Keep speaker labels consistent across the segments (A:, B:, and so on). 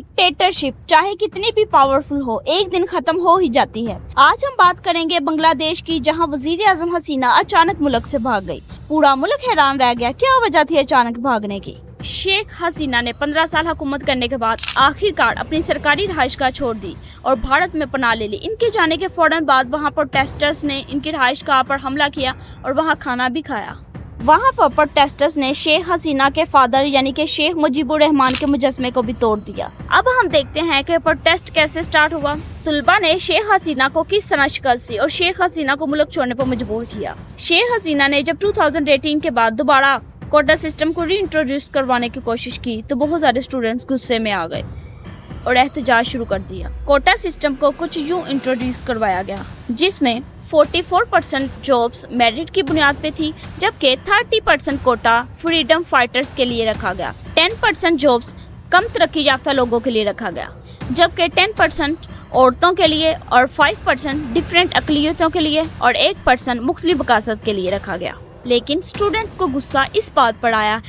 A: Dictatorship चाहे कितनी भी पावरफुल हो, एक दिन खत्म हो ही जाती है। आज हम बात करेंगे बांग्लादेश की, जहां वजीर आजम हसीना अचानक मुल्क से भाग गई। पूरा मुल्क हैरान रह गया, क्या वजह थी अचानक भागने की। शेख हसीना ने 15 साल हुकूमत करने के बाद आखिरकार अपनी सरकारी रहायशगाह छोड़ दी और भारत में पनाह ले ली। इनके जाने के फौरन बाद वहां प्रोटेस्टर्स ने इनकी रहायशगाह पर हमला किया और वहां खाना भी खाया। वहां पर प्रोटेस्टर्स ने शेख हसीना के फादर यानी कि शेख मुजीबुर रहमान के मुजस्मे को भी तोड़ दिया। अब हम देखते हैं कि प्रोटेस्ट कैसे स्टार्ट हुआ। तुलबा ने शेख हसीना को किस तरह शिकस्त दी और शेख हसीना को मुल्क छोड़ने पर मजबूर किया। शेख हसीना ने जब 2018 के बाद दोबारा कोटा सिस्टम को रीइंट्रोड्यूस करवाने की कोशिश की तो बहुत सारे स्टूडेंट्स गुस्से में आ गए और एहतजाज शुरू कर दिया। कोटा सिस्टम को कुछ यूं इंट्रोड्यूस करवाया गया जिसमें 44% जॉब्स मेरिट की बुनियाद पे थी, जबकि 30% कोटा फ्रीडम फाइटर्स के लिए रखा गया। 10% जॉब्स कम तरक्की याफ्ता लोगों के लिए रखा गया, जबकि 10% औरतों के लिए और 5% डिफरेंट अकलियतों के लिए और 1% मुख्तलिफ बकासत के लिए रखा गया। लेकिन स्टूडेंट्स को गुस्सा इस बात पर आया,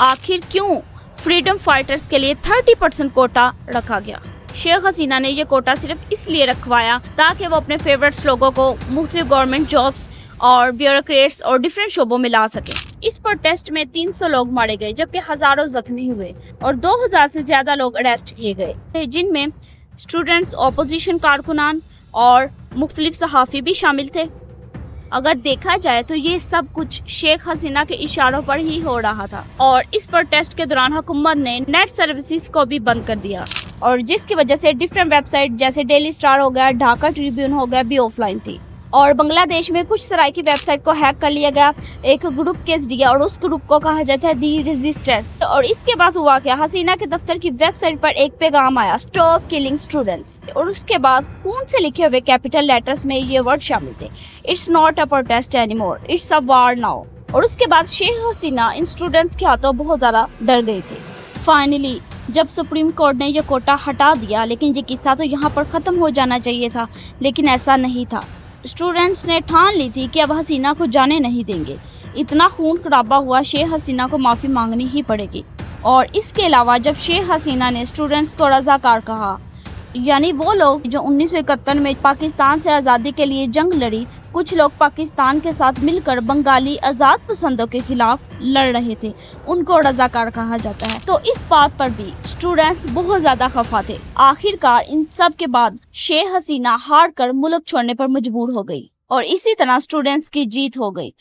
A: आखिर क्यों फ्रीडम फाइटर्स के लिए 30% कोटा रखा गया। शेख हसीना ने ये कोटा सिर्फ इसलिए रखवाया ताकि वो अपने फेवरेट्स लोगों को मुख्तलिफ गवर्नमेंट जॉब्स और ब्यूरोक्रेट्स और डिफरेंट शोबों में ला सके। इस प्रोटेस्ट में 300 लोग मारे गए, जबकि हजारों जख्मी हुए और 2000 से ज्यादा लोग अरेस्ट किए गए, जिनमें स्टूडेंट्स, ऑपोजिशन कारकुनान और मुख्तलिफ सहाफ़ी भी शामिल थे। अगर देखा जाए तो ये सब कुछ शेख हसीना के इशारों पर ही हो रहा था और इस प्रोटेस्ट के दौरान हुकूमत ने नेट सर्विसेज को भी बंद कर दिया और जिसकी वजह से डिफरेंट वेबसाइट जैसे डेली स्टार हो गया, ढाका ट्रिब्यून हो गया भी ऑफलाइन थी। और बांग्लादेश में कुछ सराय की वेबसाइट को हैक कर लिया गया एक ग्रुप के जरिए और उस ग्रुप को कहा जाता है दी रेजिस्टेंस। और इसके बाद हुआ क्या, हसीना के दफ्तर की वेबसाइट पर एक पैगाम आया, स्टॉप किलिंग स्टूडेंट्स, और उसके बाद खून से लिखे हुए कैपिटल लेटर्स में ये वर्ड शामिल थे, it's not a protest anymore, it's a war now. और उसके बाद शेख हसीना इन स्टूडेंट्स के हाथों बहुत ज्यादा डर गई थी। फाइनली जब सुप्रीम कोर्ट ने ये कोटा हटा दिया, लेकिन ये किस्सा तो यहाँ पर खत्म हो जाना चाहिए था, लेकिन ऐसा नहीं था। स्टूडेंट्स ने ठान ली थी कि अब हसीना को जाने नहीं देंगे। इतना खून खराबा हुआ, शेख हसीना को माफ़ी मांगनी ही पड़ेगी। और इसके अलावा जब शेख हसीना ने स्टूडेंट्स को रज़ाकार कहा, यानी वो लोग जो 1971 में पाकिस्तान से आज़ादी के लिए जंग लड़ी, कुछ लोग पाकिस्तान के साथ मिलकर बंगाली आज़ाद पसंदों के खिलाफ लड़ रहे थे, उनको रज़ाकार कहा जाता है। तो इस बात पर भी स्टूडेंट्स बहुत ज़्यादा खफा थे। आखिरकार इन सब के बाद शेख हसीना हार कर मुल्क छोड़ने पर मजबूर हो गई और इसी तरह स्टूडेंट्स की जीत हो गई।